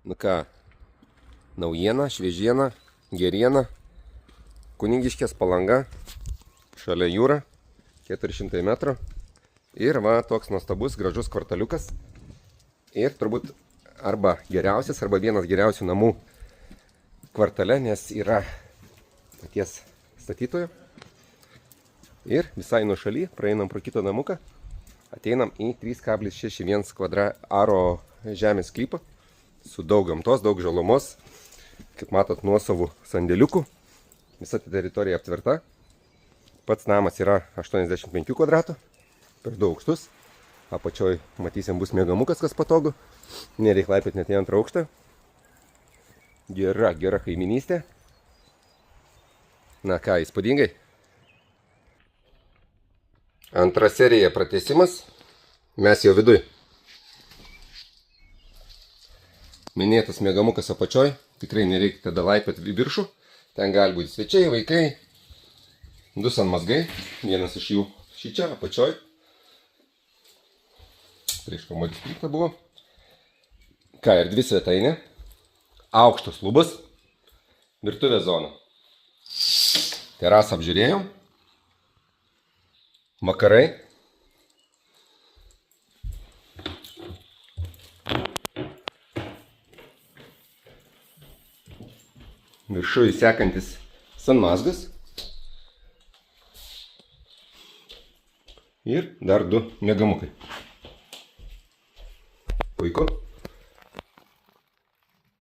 Nu ką, naujiena, šviežiena, geriena, Kunigiškės Palanga, šalia jūra, 400 metrų. Ir va, toks nuostabus, gražus kvartaliukas. Ir turbūt arba geriausias, arba vienas geriausių namų kvartale, nes yra paties statytojo. Ir visai nuo šaly, praeinam pro kitą namuką, ateinam į 3,61 aro žemės sklypą su daug gamtos, daug žalumos, kaip matot, nuosavų sandėliukų. Visa teritorija aptverta. Pats namas yra 85 kvadratų, per 2 aukštus. Apačioj, matysim, bus miegamukas, kas patogu. Nereik laipėt net į 2 aukštą. Gera kaiminystė. Na ką, įspūdingai. Antra serija pratęsimas. Mes jau viduj. Minėtas miegamukas apačioj. Tikrai nereikia tada laipėt į viršų. Ten gali būti svečiai, vaikai. 2 sanmazgai. Vienas iš jų šičia apačioj. Prieš kamuolį sklypta buvo. Ką, ir 2 svetainė. Aukštos lubos. Virtuvės zona. Terasą apžiūrėjom. Vakarai. Viršuje sekantis sanmazgas. Ir dar 2 miegamukai. Puiku.